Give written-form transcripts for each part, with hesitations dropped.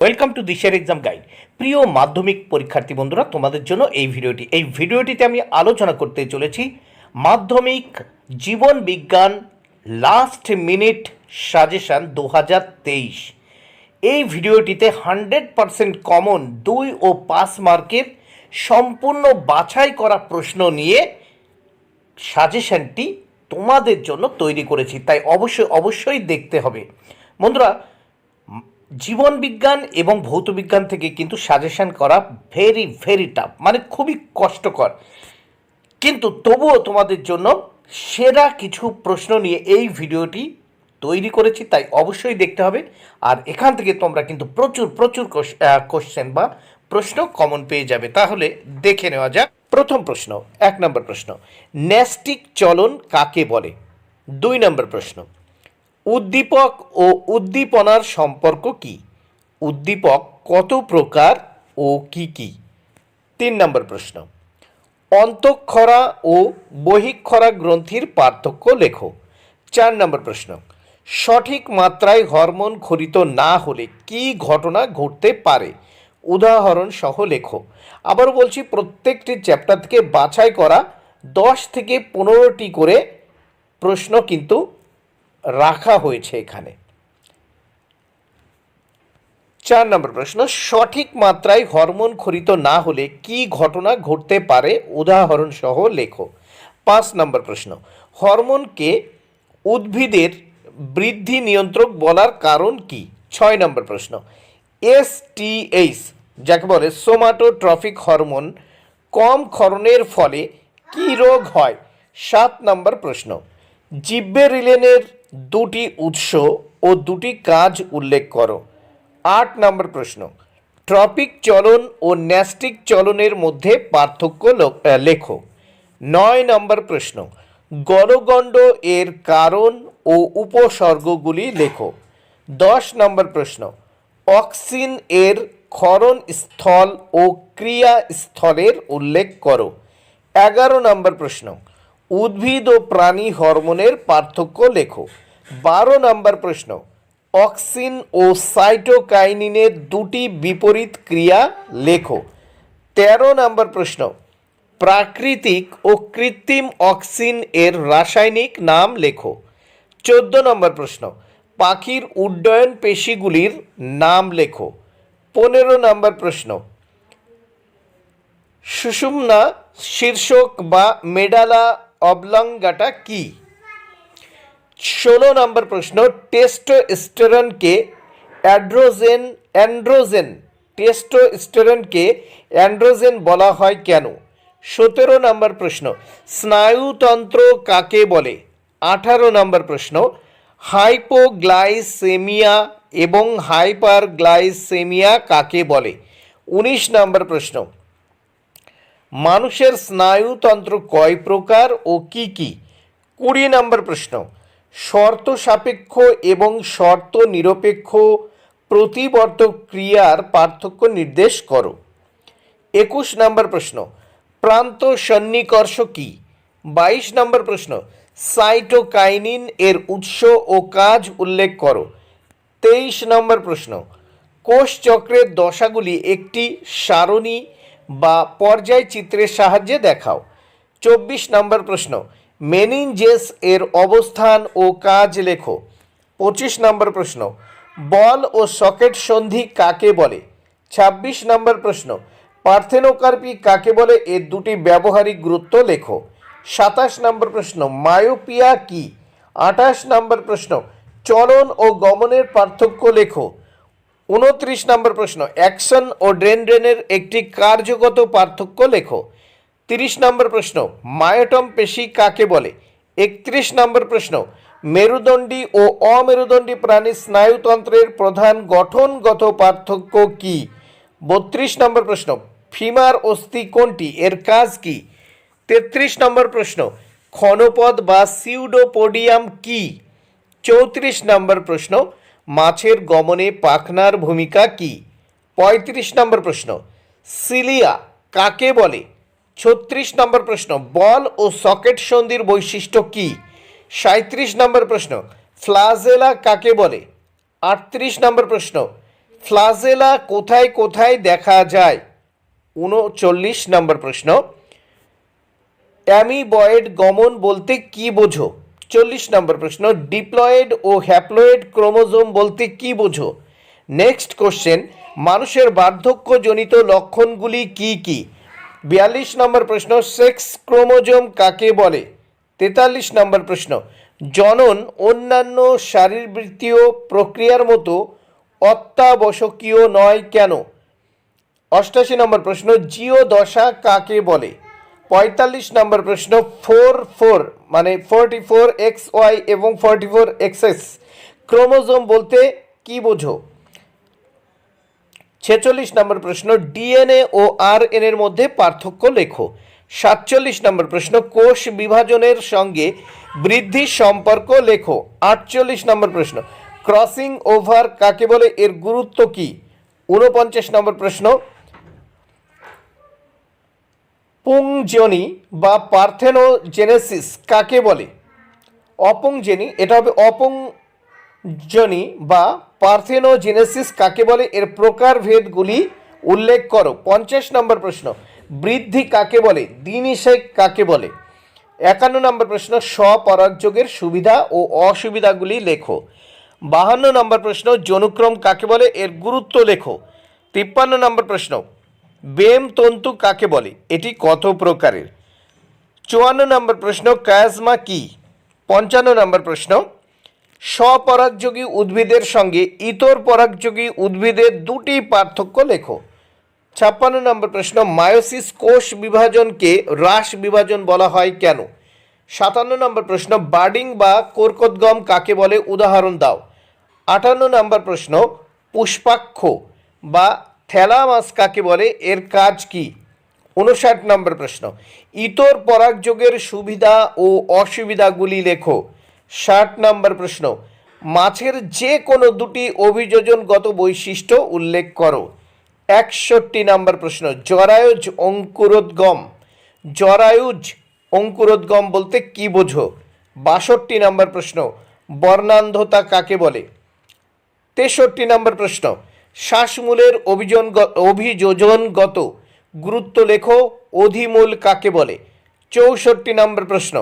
Welcome to দিশার exam guide. প্রিয় মাধ্যমিক পরীক্ষার্থী বন্ধুরা, তোমাদের জন্য এই ভিডিওটিতে আমি আলোচনা করতে চলেছি মাধ্যমিক জীবন বিজ্ঞান লাস্ট মিনিট সাজেশান 2023। এই ভিডিওটিতে 100% কমন 2 ও 5 মার্কের সম্পূর্ণ বাছাই করা প্রশ্ন নিয়ে সাজেশানটি তোমাদের জন্য তৈরি করেছি, তাই অবশ্যই দেখতে হবে বন্ধুরা। জীবন বিজ্ঞান এবং ভৌত বিজ্ঞান থেকে কিন্তু সাজেশন করা ভেরি টাফ, মানে খুবই কষ্টকর, কিন্তু তবুও তোমাদের জন্য সেরা কিছু প্রশ্ন নিয়ে এই ভিডিওটি তৈরি করেছি, তাই অবশ্যই দেখতে হবে। আর এখান থেকে তোমরা কিন্তু প্রচুর কোশ্চেন বা প্রশ্ন কমন পেয়ে যাবে। তাহলে দেখে নেওয়া যাক প্রথম প্রশ্ন। 1 নম্বর প্রশ্ন, ন্যস্টিক চলন কাকে বলে? 2 নম্বর প্রশ্ন, উদ্দীপক ও উদ্দীপনার সম্পর্ক কি? উদ্দীপক কত প্রকার ও কি কি? 3 নম্বর প্রশ্ন, অন্তঃক্ষরা ও বহিঃক্ষরা গ্রন্থির পার্থক্য লেখো। 4 নম্বর প্রশ্ন, সঠিক মাত্রায় হরমোন ক্ষরিত না হলে কি ঘটনা ঘটতে পারে? উদাহরণ সহ লেখো। আবারও বলছি, প্রত্যেকটি চ্যাপ্টার থেকে বাছাই করা 10 থেকে 15টি করে প্রশ্ন কিন্তু রাখা হয়েছে এখানে। 4 নম্বর প্রশ্ন, সঠিক মাত্রায় হরমোন ক্ষরিত না হলে কি ঘটনা ঘটতে পারে? উদাহরণ সহ লেখো। 5 নম্বর প্রশ্ন, হরমোনকে উদ্ভিদের বৃদ্ধি নিয়ন্ত্রক বলার কারণ কি? 6 নম্বর প্রশ্ন, এসটিএইচ যাকে বলে সোমাটোট্রফিক হরমোন কম ক্ষরণের ফলে কি রোগ হয়? 7 নম্বর প্রশ্ন, জিব্বেরিলিনের 2টি উৎস ও 2টি কাজ উল্লেখ করো। 8 নম্বর প্রশ্ন, ট্রপিক চলন ও ন্যস্টিক চলনের মধ্যে পার্থক্য লেখো। 9 নম্বর প্রশ্ন, গলগণ্ড এর কারণ ও উপসর্গগুলি লেখো। 10 নম্বর প্রশ্ন, অক্সিন এর ক্ষরণ স্থল ও ক্রিয়া স্থলের উল্লেখ করো। 11 নম্বর প্রশ্ন, উদ্ভিদ ও প্রাণী হরমোনের পার্থক্য লেখো। 12 নম্বর প্রশ্ন, অক্সিন ও সাইটোকাইনিনের 2টি বিপরীত ক্রিয়া লেখো। 13 নম্বর প্রশ্ন, প্রাকৃতিক ও কৃত্রিম অক্সিন এর রাসায়নিক নাম লেখো। 14 নম্বর প্রশ্ন, পাখির উড্ডয়ন পেশিগুলির নাম লেখো। 15 নম্বর প্রশ্ন, সুষুম্না শীর্ষক বা মেডালা অবলঙ্গাটা কি? 16 নম্বর প্রশ্ন, টেস্টোস্টেরনকে অ্যান্ড্রোজেন বলা হয় কেন? 17 নম্বর প্রশ্ন, স্নায়ুতন্ত্র কাকে বলে? 18 নম্বর প্রশ্ন, হাইপোগ্লাইসেমিয়া এবং হাইপারগ্লাইসেমিয়া কাকে বলে? 19 নম্বর প্রশ্ন, মানুষের স্নায়ুতন্ত্র কয় প্রকার ও কি কি? 20 নম্বর প্রশ্ন, শর্ত সাপেক্ষ এবং শর্ত নিরপেক্ষ প্রতিবর্তক ক্রিয়ার পার্থক্য নির্দেশ করো। 21 নম্বর প্রশ্ন, প্রান্ত সন্নিকর্ষ কি? 22 নম্বর প্রশ্ন, সাইটোকাইনিন এর উৎস ও কাজ উল্লেখ করো। 23 নম্বর প্রশ্ন, কোষ চক্রের দশাগুলি একটি সারণী বা পর্যায় চিত্রের সাহায্যে দেখাও। 24 নম্বর প্রশ্ন, মেনিনজেস এর অবস্থান ও কাজ লেখো। 25 নম্বর প্রশ্ন, বল ও সকেট সন্ধি কাকে বলে? 26 নম্বর প্রশ্ন, পার্থেনোকার্পি কাকে বলে? এর 2টি ব্যবহারিক গুরুত্ব লেখো। 27 নম্বর প্রশ্ন, মায়োপিয়া কি? 28 নম্বর প্রশ্ন, চলন ও গমনের পার্থক্য লেখো। 29 নম্বর প্রশ্ন, অ্যাকশন ও ডেনড্রেনের একটি কার্যগত পার্থক্য লেখো। 30 নম্বর প্রশ্ন, মায়োটম পেশি কাকে বলে? 31 নম্বর প্রশ্ন, মেরুদণ্ডী ও অমেরুদণ্ডী প্রাণীর স্নায়ুতন্ত্রের প্রধান গঠনগত পার্থক্য কি? 32 নম্বর প্রশ্ন, ফিমার অস্থি কোনটি? এর কাজ কি? 33 নম্বর প্রশ্ন, ক্ষণপদ বা সিউডোপোডিয়াম কি? 34 নম্বর প্রশ্ন, মাছের গমনে পাখনার ভূমিকা কি? 35 নম্বর প্রশ্ন, সিলিয়া কাকে বলে? 36 নম্বর প্রশ্ন, বল ও সকেট সন্ধির বৈশিষ্ট্য কি? 37 নম্বর প্রশ্ন, ফ্লাজেলা কাকে বলে? 38 নম্বর প্রশ্ন, ফ্লাজেলা কোথায় কোথায় দেখা যায়? 39 নম্বর প্রশ্ন। অ্যামিবয়েড গমন বলতে কি বোঝো? 40 নম্বর প্রশ্ন। ডিপ্লয়েড ও হ্যাপ্লয়েড ক্রোমোজোম বলতে কি বোঝো? নেক্সট কোশ্চেন, মানুষের বার্ধক্যজনিত লক্ষণগুলি কি কি? 42 নম্বর প্রশ্ন। সেক্স ক্রোমোজোম কাকে বলে? 43 নম্বর প্রশ্ন। জনন অন্যান্য শারীরবৃত্তীয় প্রক্রিয়ার মতো অত্যাবশ্যকীয় নয় কেন? 88 নম্বর প্রশ্ন। জিও দশা কাকে বলে? 45 নম্বর প্রশ্ন। 44 মানে 44 XY এবং 44 XS ক্রোমোজোম বলতে কি বোঝো? 46 নম্বর প্রশ্ন। ডিএনএ ও আরএনএ এর মধ্যে পার্থক্য লেখো। 47 নম্বর প্রশ্ন। কোষ বিভাজনের সঙ্গে বৃদ্ধির সম্পর্ক লেখো। 48 নম্বর প্রশ্ন। ক্রসিং ওভার কাকে বলে, এর গুরুত্ব কি? 49 নম্বর প্রশ্ন। পুংজনি বা পার্থেনোজেনেসিস কাকে বলে? অপুংজনি, এটা হবে অপুংজনি বা পার্থেনোজেনেসিস কাকে বলে, এর প্রকারভেদগুলি উল্লেখ করো। 50 নম্বর প্রশ্ন। বৃদ্ধি কাকে বলে? দ্বিনিষেক কাকে বলে? 51 নম্বর প্রশ্ন। স্বপরাগযোগের সুবিধা ও অসুবিধাগুলি লেখো। 52 নম্বর প্রশ্ন। যৌনক্রম কাকে বলে, এর গুরুত্ব লেখো। 53 নম্বর প্রশ্ন। বেম তন্তু কাকে বলে, এটি কত প্রকারের? 54 নম্বর প্রশ্ন। কায়াজমা কি? 55 নম্বর প্রশ্ন। স্বপরাগযোগী উদ্ভিদের সঙ্গে ইতর পরাগযোগী উদ্ভিদের দুটি পার্থক্য লেখো। 56 নম্বর প্রশ্ন। মায়োসিস কোষ বিভাজনকে হ্রাস বিভাজন বলা হয় কেন? 57 নম্বর প্রশ্ন। বার্ডিং বা কর্কটগম কাকে বলে, উদাহরণ দাও। 58 নম্বর প্রশ্ন। পুষ্পাক্ষ বা থ্যালামাস কাকে বলে, এর কাজ কি? 59 নম্বর প্রশ্ন। ইতর পরাগযোগের সুবিধা ও অসুবিধাগুলি লেখো। 60 নম্বর প্রশ্ন। মাছের যে কোনো দুটি অভিযোজনগত বৈশিষ্ট্য উল্লেখ করো। 61 নম্বর প্রশ্ন। জরায়ুজ অঙ্কুরোদ্গম, জরায়ুজ অঙ্কুরোদ্গম বলতে কি বোঝো? 62 নম্বর প্রশ্ন। বর্ণান্ধতা কাকে বলে? 63 নম্বর প্রশ্ন। শ্বাসমূলের অভিযোজনগত গুরুত্ব লেখো। অধিমূল কাকে বলে? 64 নম্বর প্রশ্ন।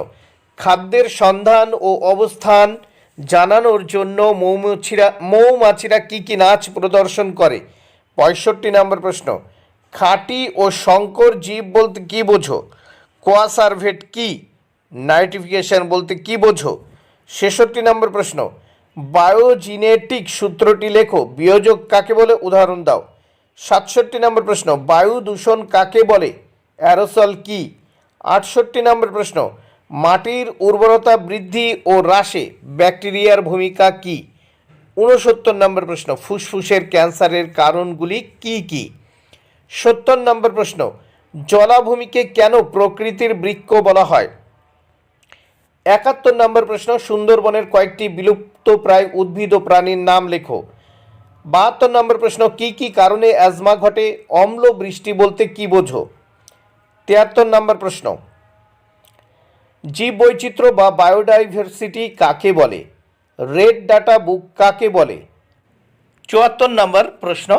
খাদ্যের সন্ধান ও অবস্থান জানানোর জন্য মৌমাছিরা কি কি নাচ প্রদর্শন করে? 65 নম্বর প্রশ্ন। খাঁটি ও সংকর জীব বলতে কি বোঝো? কোয়াসার্ভেট কি? নাইট্রিফিকেশন বলতে কি বোঝো? 66 নম্বর প্রশ্ন। বায়োজিনেটিক সূত্রটি লেখো। বিয়োজক কাকে বলে, উদাহরণ দাও। 67 নম্বর প্রশ্ন। বায়ু দূষণ কাকে বলে? অ্যারোসল কি? 68 নম্বর প্রশ্ন। মাটির উর্বরতা বৃদ্ধি ও হ্রাসে ব্যাকটেরিয়ার ভূমিকা কি? 69 নম্বর প্রশ্ন। ফুসফুসের ক্যান্সারের কারণগুলি কি কি? 70 নম্বর প্রশ্ন। জলাভূমিকে কেন প্রকৃতির বৃক্ষ বলা হয়? 71 নম্বর প্রশ্ন। সুন্দরবনের কয়েকটি বিলুপ্তপ্রায় উদ্ভিদ ও প্রাণীর নাম লেখো। 72 নম্বর প্রশ্ন। কি কি কারণে অ্যাজমা ঘটে? অম্ল বৃষ্টি বলতে কি বোঝো? 73 নম্বর প্রশ্ন। জীববৈচিত্র্য বা বায়োডাইভার্সিটি কাকে বলে? রেড ডাটা বুক কাকে বলে? 74 নম্বর প্রশ্ন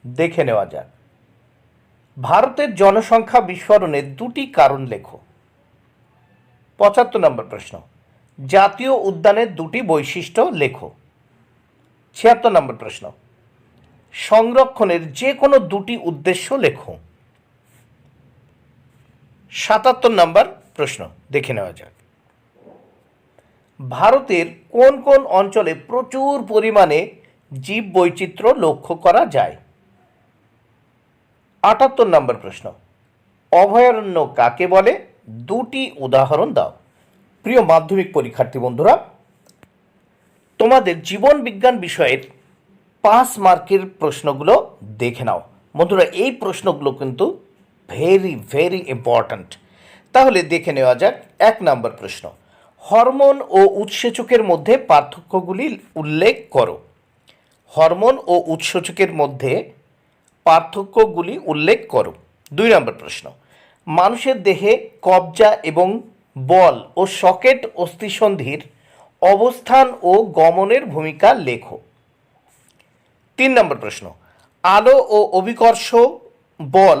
দেখে নেওয়া যাক। ভারতের জনসংখ্যা বিস্ফোরণের দুটি কারণ লেখো। 75 নম্বর প্রশ্ন। জাতীয় উদ্যানের দুটি বৈশিষ্ট্য লেখো। 76 নম্বর প্রশ্ন। সংরক্ষণের যে কোনো দুটি উদ্দেশ্য লেখো। 77 নম্বর প্রশ্ন দেখে নেওয়া যাক। ভারতের কোন কোন অঞ্চলে প্রচুর পরিমাণে জীববৈচিত্র্য লক্ষ্য করা যায়? 78 নম্বর প্রশ্ন। অভয়ারণ্য কাকে বলে? দুটি উদাহরণ দাও। প্রিয় মাধ্যমিক পরীক্ষার্থী বন্ধুরা, তোমাদের জীবন বিজ্ঞান বিষয়ের 5 মার্কের প্রশ্নগুলো দেখে নাও। বন্ধুরা, এই প্রশ্নগুলো কিন্তু ভেরি ভেরি ইম্পর্ট্যান্ট। তাহলে দেখে নেওয়া যাক। 1 নম্বর প্রশ্ন। হরমোন ও উৎসেচকের মধ্যে পার্থক্যগুলি উল্লেখ করো। হরমোন ও উৎসেচকের মধ্যে পার্থক্যগুলি উল্লেখ করো। 2 নম্বর প্রশ্ন। মানুষের দেহে কবজা এবং বল ও সকেট অস্থিসন্ধির অবস্থান ও গমনের ভূমিকা লেখো। 3 নম্বর প্রশ্ন, আলো ও অভিকর্ষ বল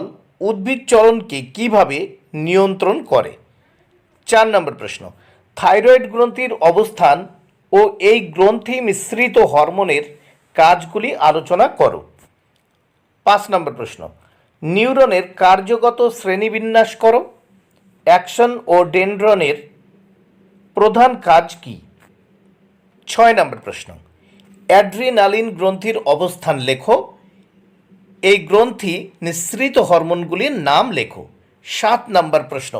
উদ্ভিদ চলনকে কিভাবে নিয়ন্ত্রণ করে? 4 নম্বর প্রশ্ন, থাইরয়েড গ্রন্থির অবস্থান ও এই গ্রন্থি মিশ্রিত হরমোনের কাজগুলি আলোচনা করো। 5 নম্বর প্রশ্ন, নিউরনের কার্যগত শ্রেণীবিন্যাস করো। অ্যাকশন ও ডেনড্রনের প্রধান কাজ কি? 6 নম্বর প্রশ্ন, অ্যাড্রিনালিন গ্রন্থির অবস্থান লেখো। এই গ্রন্থি নিঃসৃত হরমোনগুলির নাম লেখো। 7 নম্বর প্রশ্ন,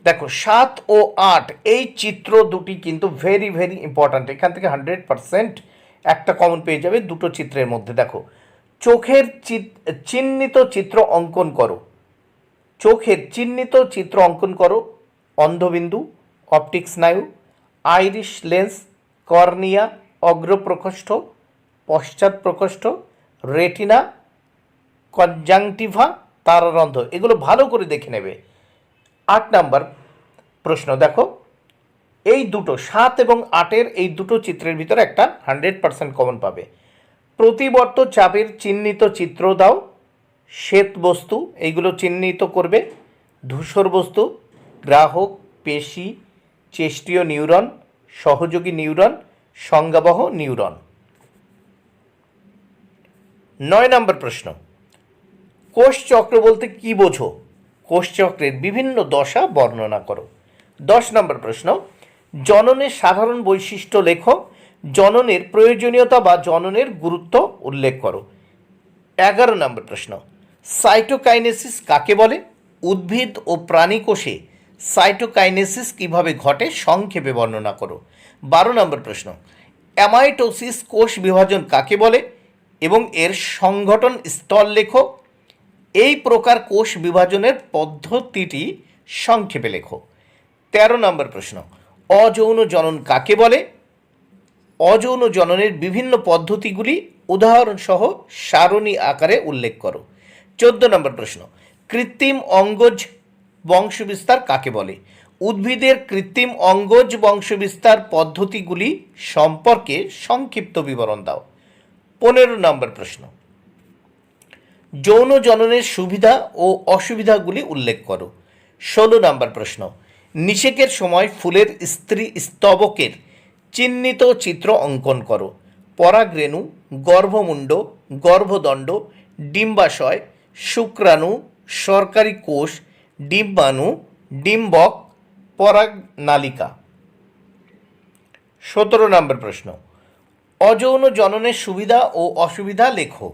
দেখো 7 ও 8 এই চিত্র দুটি কিন্তু ভেরি ভেরি ইম্পর্ট্যান্ট। এখান থেকে 100% একটা কমন পেয়ে যাবে দুটো চিত্রের মধ্যে। দেখো, চোখের চিহ্নিত চিত্র অঙ্কন করো। চোখের চিহ্নিত চিত্র অঙ্কন করো। অন্ধবিন্দু, অপটিক স্নায়ু, আইরিশ লেন্স, কর্নিয়া, অগ্রপ্রকোষ্ঠ, পশ্চাৎ প্রকোষ্ঠ, রেটিনা, কনজাংটিভা, তারারন্ধ্র, এগুলো ভালো করে দেখে নেবে। 8 নম্বর প্রশ্ন, দেখো এই দুটো 7 এবং 8-এর এই দুটো চিত্রের ভিতরে একটা 100% কমন পাবে। প্রতিবর্ত চাপের চিহ্নিত চিত্র দাও। শ্বেত বস্তু এইগুলো চিহ্নিত করবে। ধূসর বস্তু, গ্রাহক, পেশি, চেষ্টীয় নিউরন, সহযোগী নিউরন, সংজ্ঞাবহ নিউরন। 9 নম্বর প্রশ্ন, কোষ চক্র বলতে কি বোঝো? কোষ চক্রের বিভিন্ন দশা বর্ণনা করো। 10 নম্বর প্রশ্ন, জননের সাধারণ বৈশিষ্ট্য লেখো। জননের প্রয়োজনীয়তা বা জননের গুরুত্ব উল্লেখ করো। 11 নম্বর প্রশ্ন, সাইটোকাইনেসিস কাকে বলে? উদ্ভিদ ও প্রাণী কোষে সাইটোকাইনেসিস কিভাবে ঘটে সংক্ষেপে বর্ণনা করো। 12 নম্বর প্রশ্ন, অ্যামাইটোসিস কোষ বিভাজন কাকে বলে এবং এর সংগঠন স্তর লেখো। এই প্রকার কোষ বিভাজনের পদ্ধতিটি সংক্ষেপে লেখো। 13 নম্বর প্রশ্ন, অযৌন জনন কাকে বলে? অযৌন জননের বিভিন্ন পদ্ধতিগুলি উদাহরণসহ সারণী আকারে উল্লেখ করো। 14 নম্বর প্রশ্ন, কৃত্রিম অঙ্গজ বংশবিস্তার কাকে বলে? উদ্ভিদের কৃত্রিম অঙ্গজ বংশবিস্তার পদ্ধতিগুলি সম্পর্কে সংক্ষিপ্ত বিবরণ দাও। 15 নম্বর প্রশ্ন, যৌন জননের সুবিধা ও অসুবিধাগুলি উল্লেখ করো। 16 নম্বর প্রশ্ন, নিষেকের সময় ফুলের স্ত্রী স্তবকের চিহ্নিত চিত্র অঙ্কন করো। পরাগরেণু, গর্ভমুণ্ড, গর্ভদণ্ড, ডিম্বাশয়, শুক্রাণু, সরকারি কোষ, ডিম্বাণু, ডিম্বক, পরাগনালিকা। 17 নম্বর প্রশ্ন, অযৌন জননের সুবিধা ও অসুবিধা লেখো।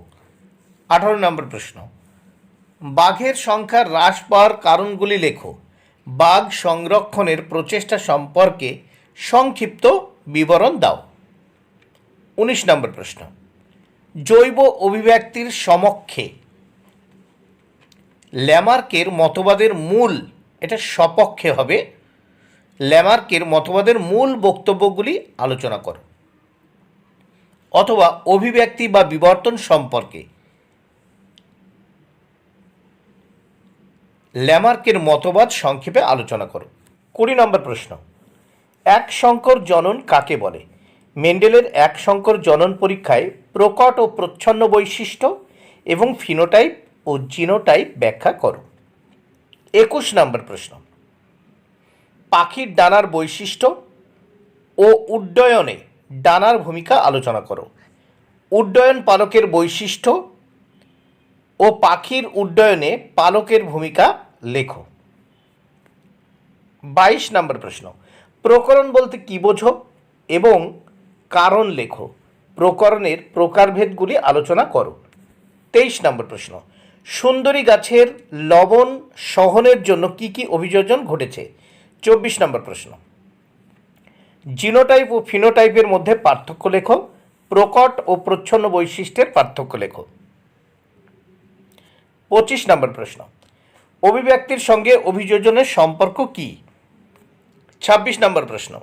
18 নম্বর প্রশ্ন, বাঘের সংখ্যা হ্রাস পাওয়ার কারণগুলি লেখো। বাঘ সংরক্ষণের প্রচেষ্টা সম্পর্কে সংক্ষিপ্ত বিবরণ দাও। 19 নম্বর প্রশ্ন, জৈব অভিব্যক্তির সমক্ষে ল্যামার্কের মতবাদের মূল, এটা সপক্ষে হবে, ল্যামার্কের মতবাদের মূল বক্তব্যগুলি আলোচনা করো। অথবা অভিব্যক্তি বা বিবর্তন সম্পর্কে ল্যামার্কের মতবাদ সংক্ষেপে আলোচনা করো। 20 নম্বর প্রশ্ন, এক সংকর জনন কাকে বলে? মেন্ডেলের এক সংকর জনন পরীক্ষায় প্রকট ও প্রচ্ছন্ন বৈশিষ্ট্য এবং ফিনোটাইপ ও জিনোটাইপ ব্যাখ্যা করো। 21 নম্বর প্রশ্ন, পাখির ডানার বৈশিষ্ট্য ও উড্ডয়নে ডানার ভূমিকা আলোচনা করো। উড্ডয়ন পালকের বৈশিষ্ট্য ও পাখির উড্ডয়নে পালকের ভূমিকা লেখো। 22 নম্বর প্রশ্ন, প্রকরণ বলতে কি বোঝো এবং কারণ লেখো। প্রকরণের প্রকারভেদগুলি আলোচনা করো। 23 নম্বর প্রশ্ন, সুন্দরী গাছের লবণ সহনের জন্য কি কি অভিযোজন ঘটেছে। 24 নম্বর প্রশ্ন, জিনোটাইপ ও ফিনোটাইপের মধ্যে পার্থক্য লেখো। প্রকট ও প্রচ্ছন্ন বৈশিষ্ট্যের পার্থক্য লেখো। 25 নম্বর প্রশ্ন, অভিব্যক্তির সঙ্গে অভিযোজনের সম্পর্ক কি। 26 নম্বর প্রশ্ন,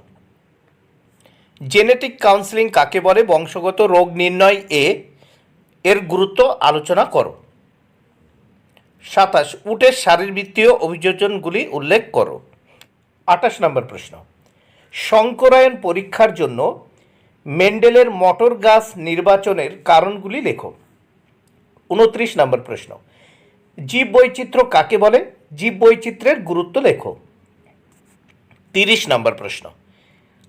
জেনেটিক কাউন্সেলিং কাকে বলে? বংশগত রোগ নির্ণয় এর গুরুত্ব আলোচনা করো। 27, উটের শারীরবৃত্তীয় অভিযোজনগুলি উল্লেখ করো। 28 নম্বর প্রশ্ন, সংকরায়ন পরীক্ষার জন্য মেন্ডেলের মটর গাছ নির্বাচনের কারণগুলি লেখো। 29 নম্বর প্রশ্ন, জীববৈচিত্র্য কাকে বলে? জীববৈচিত্র্যের গুরুত্ব লেখো। 30 নম্বর প্রশ্ন,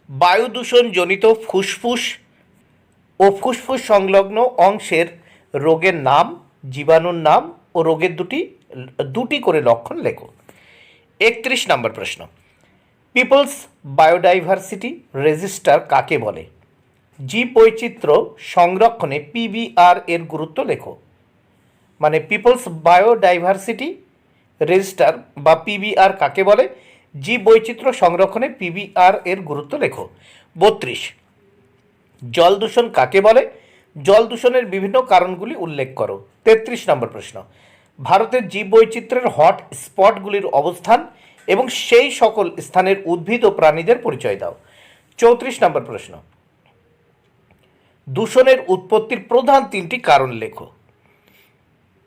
বায়ু দূষণজনিত ফুসফুস ও ফুসফুস সংলগ্ন অংশের রোগের নাম, জীবাণুর নাম ও রোগের দুটি করে লক্ষণ লেখো। 31 নম্বর প্রশ্ন, পিপলস বায়োডাইভার্সিটি রেজিস্টার কাকে বলে? জীববৈচিত্র্য সংরক্ষণে পিবিআর এর গুরুত্ব লেখো। মানে পিপলস বায়োডাইভার্সিটি রেজিস্টার বা পিবিআর কাকে বলে? জীববৈচিত্র্য সংরক্ষণে পিবিআর এর গুরুত্ব লেখো। 32, জল দূষণ কাকে বলে? জল দূষণের বিভিন্ন কারণগুলি উল্লেখ করো। 33 নম্বর প্রশ্ন, ভারতের জীববৈচিত্র্যের হট স্পটগুলির অবস্থান এবং সেই সকল স্থানের উদ্ভিদ ও প্রাণীদের পরিচয় দাও। 34 নম্বর প্রশ্ন, দূষণের উৎপত্তির প্রধান 3টি কারণ লেখো।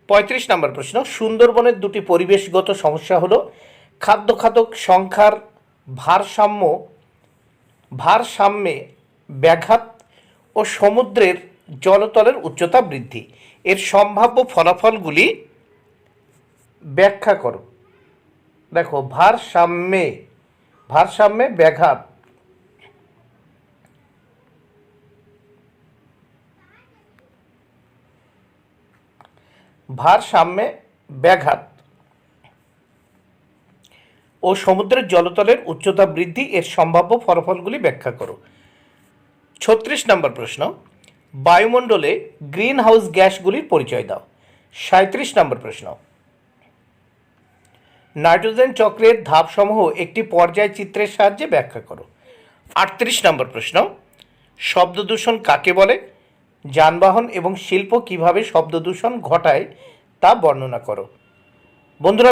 35 নম্বর প্রশ্ন, সুন্দরবনের দুটি পরিবেশগত সমস্যা হলো খাদ্য খাদক সংখ্যার ভারসাম্যে ব্যাঘাত ও সমুদ্রের জলতলের উচ্চতা বৃদ্ধি। এর সম্ভাব্য ফলাফলগুলি ব্যাখ্যা করো। দেখো, ভারসাম্যে ব্যাঘাত, ও সমুদ্রের জলতলের উচ্চতা বৃদ্ধি এর সম্ভাব্য ফলাফলগুলি ব্যাখ্যা করো। 36 নম্বর প্রশ্ন, বায়ুমণ্ডলে গ্রিন হাউস গ্যাসগুলির পরিচয় দাও। 37 নম্বর প্রশ্ন, নাইট্রোজেন চক্রের ধাপসমূহ একটি পর্যায় চিত্রের সাহায্যে ব্যাখ্যা করো। 38 নম্বর প্রশ্ন, শব্দ দূষণ কাকে বলে? যানবাহন এবং শিল্প কিভাবে শব্দ দূষণ ঘটায় তা বর্ণনা করো। বন্ধুরা,